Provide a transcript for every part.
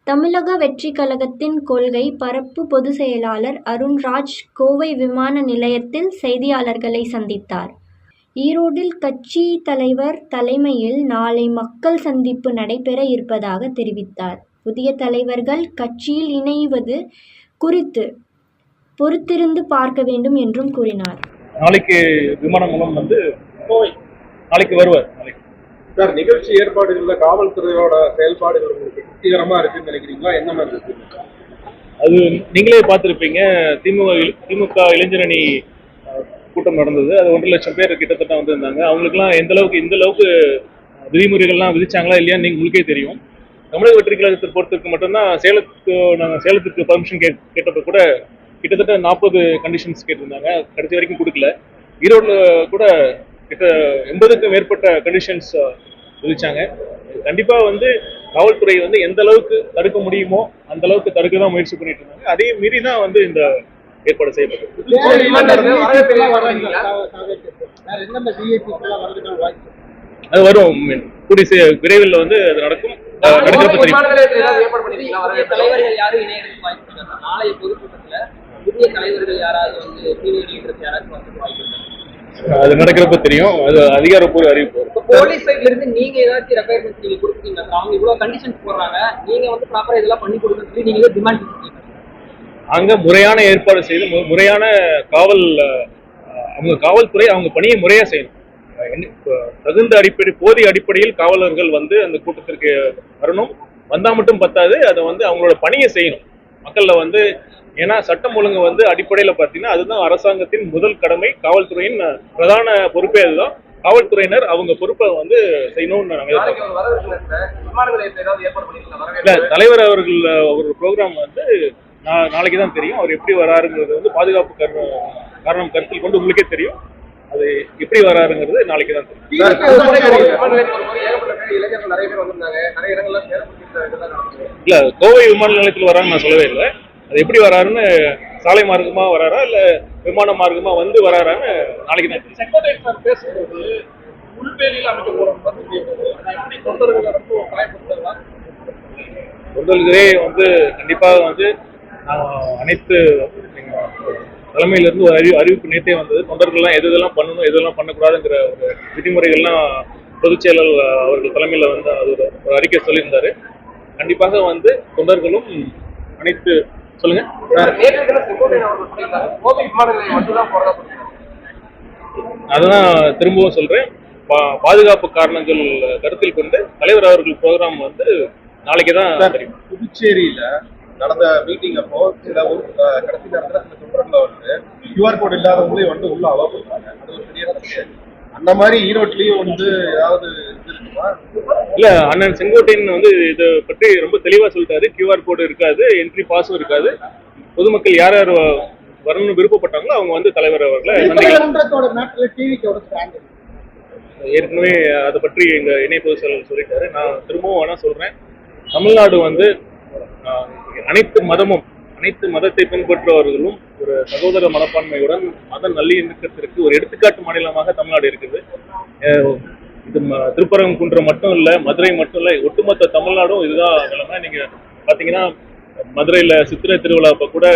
தமிழக வெற்றிக் கழகத்தின் கொள்கை பரப்பு பொதுச் செயலாளர் அருண்ராஜ் கோவை விமான நிலையத்தில் செய்தியாளர்களை சந்தித்தார். ஈரோடில் கட்சி தலைவர் தலைமையில் நாளை மக்கள் சந்திப்பு நடைபெற இருப்பதாக தெரிவித்தார். புதிய தலைவர்கள் கட்சியில் இணைவது குறித்து பொறுத்திருந்து பார்க்க வேண்டும் என்றும் கூறினார். நாளைக்கு விமானம் மூலம் கோவை நாளைக்கு வருவார். சார், நிகழ்ச்சி ஏற்பாடுகள்ல காவல்துறையோட செயல்பாடுகள் உங்களுக்கு திருப்திகரமா இருக்குன்னு நினைக்கிறீங்களா? என்ன மாதிரி இருக்கு? அது நீங்களே பார்த்துருப்பீங்க. திமுக இளைஞரணி கூட்டம் நடந்தது. அது 1.5 லட்சம் பேர் கிட்டத்தட்ட வந்திருந்தாங்க. அவங்களுக்குலாம் இந்த அளவுக்கு விதிமுறைகள்லாம் விதிச்சாங்களா இல்லையான்னு உங்களுக்கே தெரியும். தமிழக வெற்றி கழகத்தை பொறுத்தவரைக்கும் மட்டும்தான் சேலத்துக்கு பர்மிஷன் கேட்டப்ப கூட கிட்டத்தட்ட 40 கண்டிஷன்ஸ் கேட்டிருந்தாங்க. கடைசி வரைக்கும் கொடுக்கல. ஈரோடுல கூட கிட்ட 80க்கும் மேற்பட்ட கண்டிஷன்ஸ் விதிச்சாங்க. கண்டிப்பா காவல்துறை எந்த அளவுக்கு தடுக்க முடியுமோ அந்த அளவுக்கு தடுக்க தான் முயற்சி பண்ணிட்டு இருந்தாங்க. அதே மீறி தான் இந்த ஏற்பாடு செய்யப்பட்டது. அது வரும் கூடிய விரைவில் அது நடக்கும். அது நடக்கிறப்ப தெரியும். அது அதிகாரப்பூர்வ அறிவிப்பு. போலீஸ் சைடுல இருந்து நீங்க ஏதாச்சும் ரெக்யர்மென்ட்ஸ் நீங்க கொடுத்தீங்க. அவங்க இவ்வளவு கண்டிஷன்ஸ் போடுறாங்க, நீங்க ப்ராப்பரா இதெல்லாம் பண்ணி கொடுக்கணும்னு சொல்லி நீங்க டிமாண்ட் கொடுத்தீங்க. அங்க முறையான ஏற்பாடு செய்து முறையான அவங்க காவல்துறை அவங்க பணியை முறையா செய்யணும். தகுந்த போதிய அடிப்படையில் காவலர்கள் அந்த கூட்டத்திற்கு வரணும். வந்தா மட்டும் பத்தாது, அதை அவங்களோட பணியை செய்யணும். மக்கள்ல ஏன்னா சட்டம் ஒழுங்கு அடிப்படையில பாத்தீங்கன்னா அதுதான் அரசாங்கத்தின் முதல் கடமை. காவல்துறையின் பிரதான பொறுப்பே அதுதான். காவல்துறையினர் அவங்க பொறுப்பை செய்யணும்னு தலைவர் அவர்கள் ஒரு ப்ரோக்ராம் நாளைக்கு தான் தெரியும். அவர் எப்படி வராருங்கிறது பாதுகாப்பு காரணம் கருத்தில் கொண்டு உங்களுக்கே தெரியும். அது எப்படி வராருங்கிறது நாளைக்கு தான் தெரியும். இல்ல, கோவை விமான நிலையத்தில் வரான்னு நான் சொல்லவே இல்லை. அது எப்படி வராருன்னு, சாலை மார்க்கமா வராரா இல்ல விமான மார்க்கமா வராரான்னு நாளைக்கு தான் தெரியும். பேசும்போது உள்வேலியில் அமைக்க போறோம் தொண்டர்களே கண்டிப்பாக அனைத்து தலைமையில இருந்து ஒரு அறிவிப்பு நேற்றே வந்தது. தொண்டர்கள்லாம் எதெல்லாம் பண்ணணும் எதெல்லாம் பண்ணக்கூடாதுங்கிற ஒரு விதிமுறைகள்லாம் பொதுச் செயலாளர் அவர்கள் தலைமையில அது ஒரு அறிக்கை சொல்லியிருந்தாரு. கண்டிப்பாக தொண்டர்களும் அனைத்து சொல்லுங்க. அதான் திரும்பவும் சொல்றேன். பாதுகாப்பு காரணங்கள் கருத்தில் கொண்டு தலைவர் அவர்கள் ப்ரோக்ராம் நாளைக்கு தான் தெரியும். புதுச்சேரியில நடந்த மீட்டிங் அப்போ சில கடைசி நேரத்துல சில தொண்டர்கள் QR கோட் இல்லாதவங்களே உள்ள அலோ பண்றாங்க. அது ஒரு பெரிய பிரச்சனை. அந்த மாதிரி ஈரோட்லயும் ஏதாவது இருக்குமா? இல்ல, அண்ணன் செங்கோட்டையன் இதை பற்றி ரொம்ப தெளிவா சொல்லிட்டாரு. QR கோடு இருக்காது, என்ட்ரி பாஸும் இருக்காது. பொதுமக்கள் யார் யார் வரணும்னு விருப்பப்பட்டாங்களோ அவங்க தலைவர் அவர்களை ஏற்கனவே அதை பற்றி எங்க இணை பொதுச் செயலாளர் சொல்லிட்டாரு. நான் திரும்பவும் வேணா சொல்றேன். தமிழ்நாடு அனைத்து மதத்தை பின்பற்றுபவர்களும் ஒரு சகோதர மனப்பான்மையுடன் மத நல்லிணக்கத்திற்கு ஒரு எடுத்துக்காட்டு மாநிலமாக தமிழ்நாடு இருக்குது. இது திருப்பரங்குன்றம் மட்டும் இல்ல, மதுரை மட்டும் இல்ல, ஒட்டுமொத்த தமிழ்நாடும் இதுதான் நிலைமை. நீங்க பாத்தீங்கன்னா மதுரையில சித்திரை திருவிழாப்ப கூட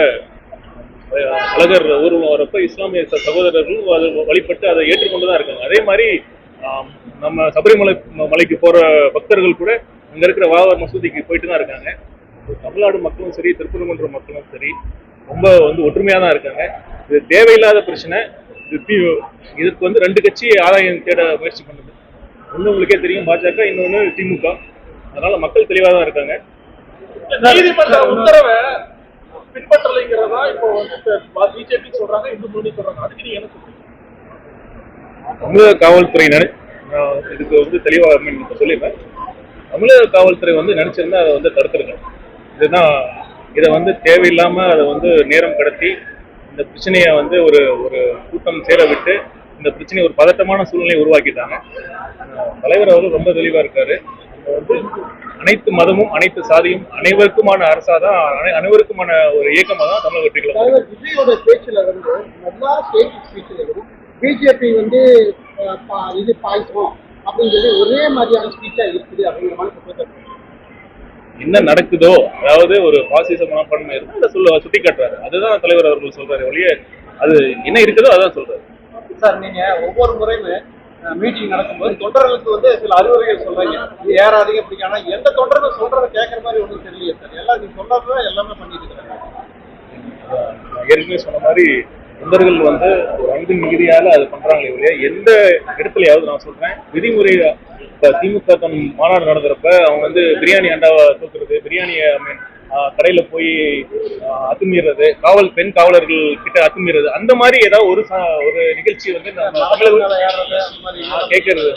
அழகர் ஊர்வலம் வரப்ப இஸ்லாமிய சகோதரர்களும் அதை வழிபட்டு அதை ஏற்றுக்கொண்டுதான் இருக்காங்க. அதே மாதிரி நம்ம மலைக்கு போற பக்தர்கள் கூட அங்க இருக்கிற வாவர் மசூதிக்கு போயிட்டு தான் இருக்காங்க. தமிழ்நாடு மக்களும் சரி, திருப்பரங்குன்றம் மக்களும் சரி ரொம்ப ஒற்றுமையா தான் இருக்காங்க. இது தேவையில்லாத பிரச்சனை. இதுக்கு 2 கட்சி ஆதாயம் தேட முயற்சி பண்ணுது. ஒண்ணு உங்களுக்கே தெரியும், பாஜக, இன்னொன்னு திமுக. அதனால மக்கள் தெளிவா தான் இருக்காங்க. நீதிமன்ற உத்தரவை பின்பற்றலைங்கிறதா இப்போ பிஜேபி சொல்றாங்க, இந்து முன்னணி சொல்றாங்க. அதுக்கு நீங்க என்ன சொல்றீங்க? தமிழக காவல்துறையினர் இதுக்கு தெளிவா சொல்லிடுறேன். தமிழக காவல்துறை நினைச்சிருந்தா அதை தடுத்துருங்க. இதுதான் இதை தேவையில்லாம அதை நேரம் கடத்தி இந்த பிரச்சனையை ஒரு கூட்டம் சேர விட்டு இந்த பிரச்சனையை ஒரு பதட்டமான சூழ்நிலையை உருவாக்கிட்டாங்க. தலைவர் அவர்கள் ரொம்ப தெளிவா இருக்காரு. அனைத்து மதமும் அனைத்து சாதியும் அனைவருக்குமான அரசாதான், அனைவருக்குமான ஒரு இயக்கமா தான் தமிழக வெற்றி கழகம். விஜயோட பேச்சுல பிஜேபி இது பாய்ச்சோம் அப்படின்னு சொல்லி ஒரே மாதிரியான ஸ்பீச்சா இருக்குது அப்படிங்கிற மாதிரி என்ன நடக்குதோ, அதாவது ஒரு பாசிச மனப்பான்மை இருந்தா அதை சுட்டி காட்டுறாரு. அதுதான் தலைவர் அவர்கள் சொல்றாரு ஒழிய அது என்ன இருக்குதோ அதான் சொல்றாரு. சார் நீங்க ஒவ்வொரு முறையுமே மீட்டிங் நடக்கும்போது தொண்டர்களுக்கு வந்து சில அறிவுரைகள் சொல்றீங்க, இது ஏறாதீங்க அப்படி. ஆனா எந்த தொண்டர்கள் சொல்றதை கேட்கற மாதிரி ஒன்றும் தெரியலையே சார். எல்லாம் நீங்க சொல்றதுதான் எல்லாமே பண்ணிட்டு இருக்காங்க. ஏற்கனவே சொன்ன மாதிரி தொண்டர்கள் வந்து ஒரு அன்பின் மிகுதியால அது பண்றாங்களே ஒழிய எந்த இடத்துலயாவது நான் சொல்றேன் விதிமுறை. இப்ப திமுக தன் மாநாடு நடந்துறப்ப அவங்க வந்து பிரியாணி அண்டாவை தூக்குறது, பிரியாணியை கடையில போய் அத்துமீறது, பெண் காவலர்கள் கிட்ட அத்துமீறது, அந்த மாதிரி ஏதாவது ஒரு நிகழ்ச்சி வந்து நம்ம கேட்கறது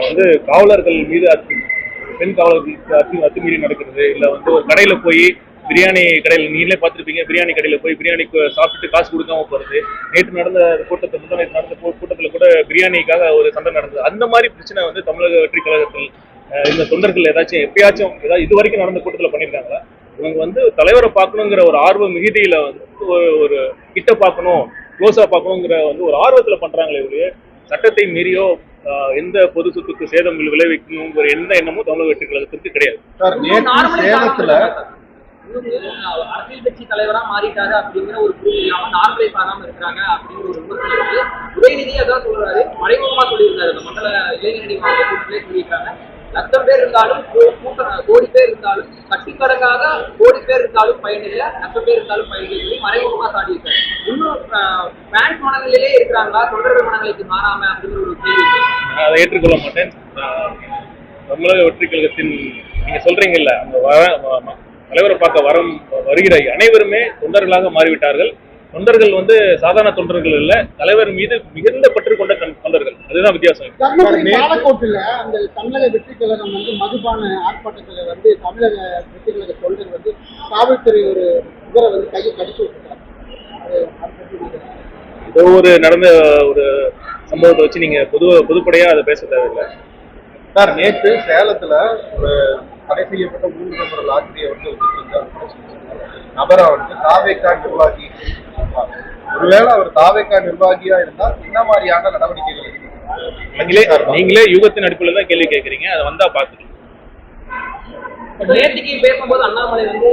வந்து காவலர்கள் மீது பெண் காவலர்களுக்கு அத்துமீறி நடக்கிறது, இல்ல வந்து ஒரு கடையில போய் பிரியாணி கடையில் நீங்களே பார்த்துருப்பீங்க, பிரியாணி கடையில போய் பிரியாணி சாப்பிட்டுட்டு காசு கொடுக்காம போறது. நேற்று நடந்த நேற்று நடந்த கூட்டத்தில் கூட பிரியாணிக்காக ஒரு சண்டை நடந்தது. அந்த மாதிரி பிரச்சனை வந்து தமிழக வெற்றி கழகத்தில் இந்த தொண்டர்கள் ஏதாச்சும் எப்பயாச்சும் ஏதாவது இது வரைக்கும் நடந்த கூட்டத்தில் பண்ணியிருக்காங்களா? இவங்க வந்து தலைவரை பார்க்கணுங்கிற ஒரு ஆர்வ மிகுதியில வந்து ஒரு கிட்ட பார்க்கணும், க்ளோஸா பார்க்கணுங்கிற வந்து ஒரு ஆர்வத்துல பண்றாங்களே ஒழிய சட்டத்தை மீறியோ எந்த பொது சொத்துக்கு சேதம் விளைவிக்கணுங்கிற எந்த எண்ணமும் தமிழக வெற்றி கழகத்திற்கு கிடையாது. அரசியல் கட்சி தலைவரா மாறிட்டாரு அப்படிங்கிற ஒரு புரிதல் இல்லாம நார்மலைஸ் ஆகாம இருக்கிறாங்க அப்படிங்கிற ஒரு விமர்சனம் இருக்கு. உதயநிதி அதான் சொல்றாரு, மறைமுகமா சொல்லியிருக்காரு. இந்த மண்டல இளைஞரணி மாவட்ட கூட்டத்திலே சொல்லியிருக்காங்க, 1,00,000 பேர் இருந்தாலும் கோடி பேர் இருந்தாலும் கட்டிக்கடங்காக கோடி பேர் இருந்தாலும் பயனில்லை, 1,00,000 பேர் இருந்தாலும் பயனில்லை சொல்லி மறைமுகமா சாடியிருக்காரு. இன்னும் பேங்க் மனநிலையிலே இருக்கிறாங்களா தொண்டர்கள் மனநிலைக்கு மாறாம அப்படிங்கிற ஒரு கேள்வி. அதை ஏற்றுக்கொள்ள மாட்டேன். தமிழக வெற்றி கழகத்தின் நீங்க சொல்றீங்கல்ல, அந்த தலைவரை பார்க்க வருகிற அனைவருமே தொண்டர்களாக மாறிவிட்டார்கள். தொண்டர்கள் வந்து சாதாரண தொண்டர்கள் இல்ல, தலைவர் மீது மிகுந்த பற்று கொண்ட தொண்டர்கள். அதுதான் வித்தியாசம். பாலக்கோட்டில் அந்த தமிழக வெற்றி கழகம் வந்து மதுபான ஆர்ப்பாட்டத்துல வந்து தமிழக வெற்றி கழக தொண்டர் வந்து காவல்துறை ஒரு இவரை வந்து கையை கடிச்சு விட்டுருக்காங்க. ஏதோ ஒரு நடந்த ஒரு சம்பவத்தை வச்சு நீங்க பொதுப்படையா அதை பேச தேவையில்லை சார். நேற்று சேலத்துல ஒரு தடை செய்யப்பட்ட 3 நபர் லாட்டரியை வந்து நபரா வந்து தாவேகா நிர்வாகி. ஒருவேளை அவர் தாவேகா நிர்வாகியா இருந்தா என்ன மாதிரியான நடவடிக்கைகள்? நீங்களே யூகத்தின் அடிப்படையில் தான் கேள்வி கேட்கறீங்க, அதை வந்தா பாத்துக்கலாம். நேற்றுக்கு பேசும்போது அண்ணாமலை வந்து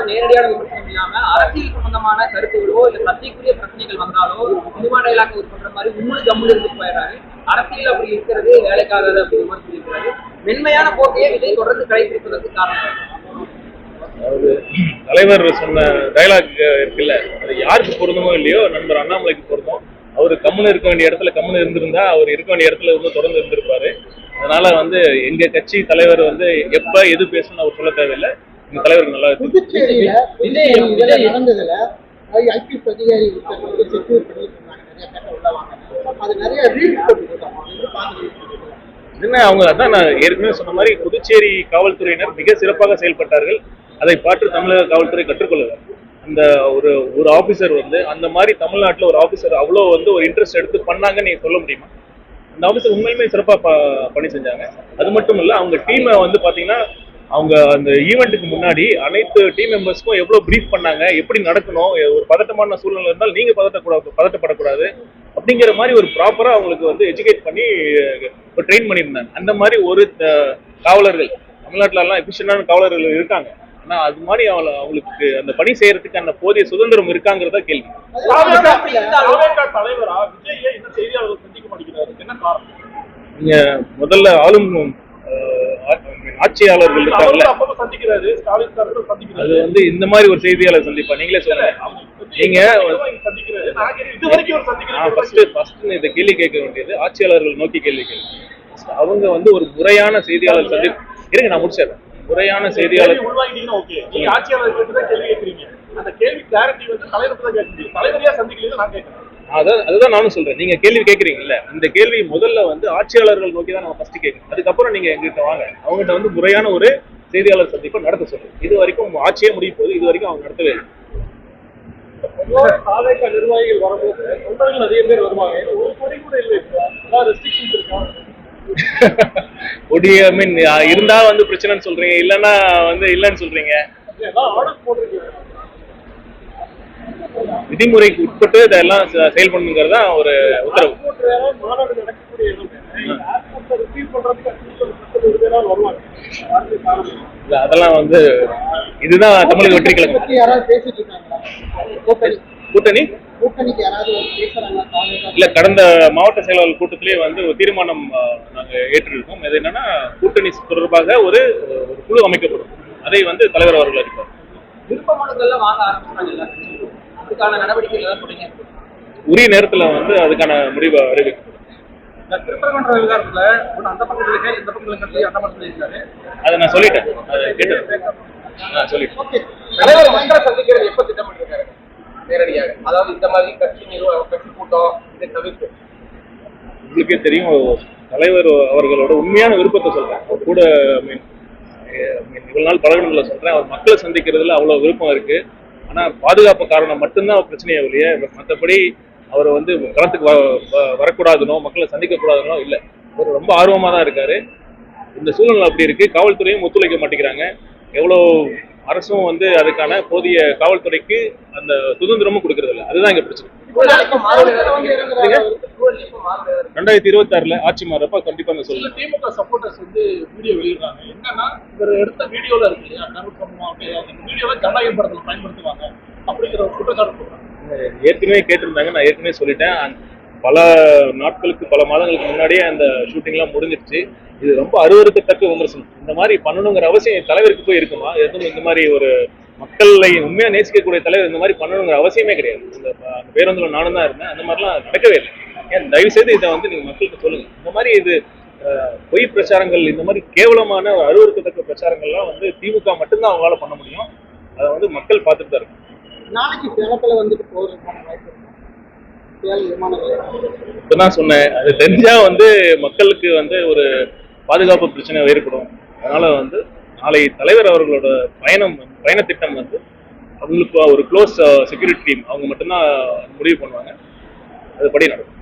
நேரடியான விமர்சனம் இல்லாம அரசியல் சம்பந்தமான கருத்துகளோ இல்ல சர்ச்சைக்குரிய பிரச்சனைகள் வந்தாலோ சினிமா டைலாக் யூஸ் பண்ற மாதிரி உண்மை கம்முன்னு இருந்து போயிடுறாரு. அரசியல் அப்படி இருக்கிறது வேலைக்காகாது அப்படி விமர்சிக்கிறாரு. மென்மையான போக்கையே விஜய் தொடர்ந்து கடைபிடிப்பதற்கு காரணம். அதாவது தலைவர் சொன்ன டைலாக் இருக்குல்ல, அது யாருக்கு பொருந்தமோ இல்லையோ நண்பர் அண்ணாமலைக்கு பொருந்தும். அவரு கம்முன்னு இருக்க வேண்டிய இடத்துல கம்முன்னு இருந்திருந்தா அவர் இருக்க வேண்டிய இடத்துல இன்னும் தொடர்ந்து இருந்திருப்பாரு. அதனால வந்து எங்க கட்சி தலைவர் வந்து எப்ப எது பேசணும்னு அவர் சொல்ல தேவையில்லை. எங்க தலைவர் நல்லா நடந்ததுல ஐபிஎஸ் அதிகாரி செக்யூர் என்ன அவங்க அதான் நான் ஏற்கனவே சொன்ன மாதிரி புதுச்சேரி காவல்துறையினர் மிக சிறப்பாக செயல்பட்டார்கள். அதை பார்த்து தமிழக காவல்துறை கற்றுக்கொள்ளுவார். அந்த ஒரு ஆபீசர் வந்து அந்த மாதிரி தமிழ்நாட்டில் ஒரு ஆபீசர் அவ்வளோ வந்து ஒரு இன்ட்ரெஸ்ட் எடுத்து பண்ணாங்கன்னு நீங்க சொல்ல முடியுமா? அந்த ஆபீசர் உண்மையுமே சிறப்பாக பணி செஞ்சாங்க. அது மட்டும் இல்லை, அவங்க டீமை வந்து பார்த்தீங்கன்னா அவங்க அந்த ஈவெண்ட்டுக்கு முன்னாடி அனைத்து டீம் மெம்பர்ஸ்க்கும் எவ்வளோ ப்ரீஃப் பண்ணாங்க, எப்படி நடக்கணும், ஒரு பதட்டமான சூழ்நிலை இருந்தால் நீங்க பதட்டப்படக்கூடாது அப்படிங்கிற மாதிரி ஒரு ப்ராப்பரா அவங்களுக்கு வந்து எஜுகேட் பண்ணி ட்ரெயின் பண்ணியிருந்தாங்க. அந்த மாதிரி ஒரு காவலர்கள் தமிழ்நாட்டிலலாம் எஃபிஷியன்டான காவலர்கள் இருக்காங்க. ஆனா அது மாதிரி அவங்களுக்கு அந்த பணி செய்யறதுக்கு அந்த போதிய சுதந்திரம் இருக்காங்கிறதா கேள்வி. தலைவரா விஜய் என்ன செய்தியாளர்கள் சந்திக்க மாட்டேங்கிறாரு, என்ன காரணம்? நீங்க முதல்ல ஆளும் ஆட்சியாளர்கள் இருக்காங்கல்ல, அது வந்து இந்த மாதிரி ஒரு செய்தியாளர் சந்திப்பா நீங்களே சொல்லுங்க. நீங்க இந்த கேள்வி கேட்க வேண்டியது ஆட்சியாளர்கள் நோக்கி கேள்வி கேட்க. அவங்க வந்து ஒரு முறையான செய்தியாளர் சந்திப்பு இருங்க, நான் முடிச்சிடறேன். முறையான செய்தியாளர் அதுதான் நானும் சொல்றேன். நீங்க கேள்வி கேட்கறீங்கல்ல, இந்த கேள்வி முதல்ல வந்து ஆட்சியாளர்கள் நோக்கி தான் நம்ம ஃபர்ஸ்ட் கேட்கணும். அதுக்கப்புறம் நீங்க எங்கிட்ட வாங்க, அவங்ககிட்ட வந்து முறையான ஒரு செய்தியாளர் சந்திப்பை நடத்த சொல்லுங்க. இது வரைக்கும் ஆட்சியே முடிய போகுது, இது வரைக்கும் அவங்க நடத்தவே இல்லை. நிர்வாகிகள் வரும்போது தொண்டர்கள் நிறைய பேர் வருவாங்க, ஒரு கொடி கூட இல்லை, ரெஸ்ட்ரிக்ஷன்ஸ் இருக்கா? கொடி மீன் இருந்தா வந்து பிரச்சனைன்னு சொல்றீங்க, இல்லைன்னா வந்து இல்லைன்னு சொல்றீங்க. விதிமுறைக்கு உட்பட்டு இதெல்லாம் செயல்படணுங்கிறது தான் ஒரு உத்தரவு. இல்ல அதெல்லாம் வந்து இதுதான் தமிழக வெற்றி கழகம். பத்தி யாராவது பேசிட்டு இருக்காங்களா? கூட்டணி கூட்டணிக்கு யாராவது பேசுறாங்களா? இல்ல கடந்த மாவட்ட செயலாளர் கூட்டத்திலேயே வந்து ஒரு தீர்மானம் நாங்க ஏற்றிருக்கோம். அது என்னன்னா கூட்டணி தொடர்பாக ஒரு குழு அமைக்கப்படும். அதை வந்து தலைவர் அவர்கள் அறிவிப்பார். விருப்ப மனுக்கள்லாம் வாங்க ஆரம்பிச்சாங்க எல்லாரும். அதுக்கான நடவடிக்கைகள் எல்லாம் தொடங்கி உரிய நேரத்துல வந்து அதுக்கான முடிவை அறிவிக்கப்படும். திருப்பரங்குன்ற விவகாரத்துல அந்த பக்கத்துல இந்த பக்கத்துல அந்த பக்கத்துல இருக்காரு. அதை நான் சொல்லிட்டேன். அதை கேட்டேன் சொல்லிட்டேன். தலைவர் மக்களை சந்திக்கிறது எப்ப திட்டமிட்டிருக்காரு நேரடியாக? அதாவது இந்த மாதிரி கட்சி கூட்டம் இதை தவிர்த்து உங்களுக்கே தெரியும் தலைவர் அவர்களோட உண்மையான விருப்பத்தை சொல்றேன். கூட இவ்வளவு நாள் பழகணும்ல சொல்றேன். அவர் மக்களை சந்திக்கிறதுல அவ்வளவு விருப்பம் இருக்கு. ஆனா பாதுகாப்பு காரணம் மட்டும்தான் பிரச்சனையே இல்லையே. மற்றபடி அவர் வந்து களத்துக்கு வரக்கூடாதுனோ மக்களை சந்திக்க கூடாதுனோ இல்லை. அவர் ரொம்ப ஆர்வமா தான் இருக்காரு. இந்த சூழ்நிலை அப்படி இருக்கு. காவல்துறையும் ஒத்துழைக்க மாட்டேங்கிறாங்க. எவ்வளோ அரசும் வந்து அதுக்கான போதிய காவல்துறைக்கு அந்த சுதந்திரமும் கொடுக்கறது இல்லை. அதுதான் இங்க பிரச்சனை. 2026 ஆட்சி மாறப்ப கண்டிப்பா அந்த சொல்லுங்க. திமுக சப்போர்ட்டர்ஸ் வந்து வீடியோ வெளியிடுறாங்க. என்னன்னா இவர் எடுத்த வீடியோல இருக்கு இல்லையா, வீடியோவை ஜனநாயக படத்துல பயன்படுத்துவாங்க அப்படிங்கிற ஒரு குற்றச்சாட்டு போடுறாங்க. ஏற்கனவே கேட்டிருந்தாங்க. நான் ஏற்கனவே சொல்லிட்டேன். பல நாட்களுக்கு பல மாதங்களுக்கு முன்னாடியே அந்த ஷூட்டிங்லாம் முடிஞ்சிருச்சு. இது ரொம்ப அருவருக்கத்தக்க விமர்சனம். இந்த மாதிரி பண்ணணுங்கிற அவசியம் தலைவருக்கு போய் இருக்குமா? எதுவும் இந்த மாதிரி ஒரு மக்களை உண்மையா நேசிக்கக்கூடிய தலைவர் இந்த மாதிரி பண்ணணுங்கிற அவசியமே கிடையாது. இந்த பேருந்துல நானும் தான் இருந்தேன். அந்த மாதிரிலாம் நடக்கவே இல்லை. ஏன் தயவு செய்து இதை வந்து நீங்க மக்களுக்கு சொல்லுங்க. இந்த மாதிரி இது பொய் பிரச்சாரங்கள், இந்த மாதிரி கேவலமான அருவருக்கத்தக்க பிரச்சாரங்கள்லாம் வந்து திமுக மட்டும்தான் அவங்களால பண்ண முடியும். அதை வந்து மக்கள் பார்த்துட்டு தான் இருக்கும். நாளைக்கு சேலத்துல வந்துட்டு போறதுக்கான வாய்ப்பு இப்பதான் சொன்னேன். அது தெரிஞ்சா வந்து மக்களுக்கு வந்து ஒரு பாதுகாப்பு பிரச்சனை ஏற்படும். அதனால வந்து நாளை தலைவர் அவர்களோட பயண திட்டம் வந்து அவங்களுக்கு ஒரு க்ளோஸ் செக்யூரிட்டி டீம் அவங்க மட்டும்தான் முடிவு பண்ணுவாங்க. அதுபடி நடக்கும்.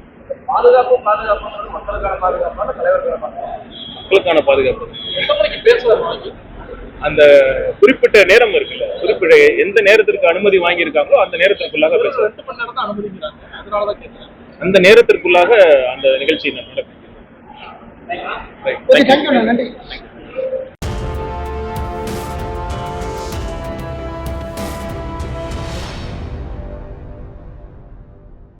மக்களுக்கான பாதுகாப்பு அந்த குறிப்பிட்ட நேரம் இருக்குல்ல, குறிப்பிட்ட எந்த நேரத்திற்கு அனுமதி வாங்கியிருக்காங்களோ அந்த நேரத்திற்குள்ளாக பேசுவாங்க. அந்த நேரத்திற்குள்ளாக அந்த நிகழ்ச்சி நடக்கும். நன்றி.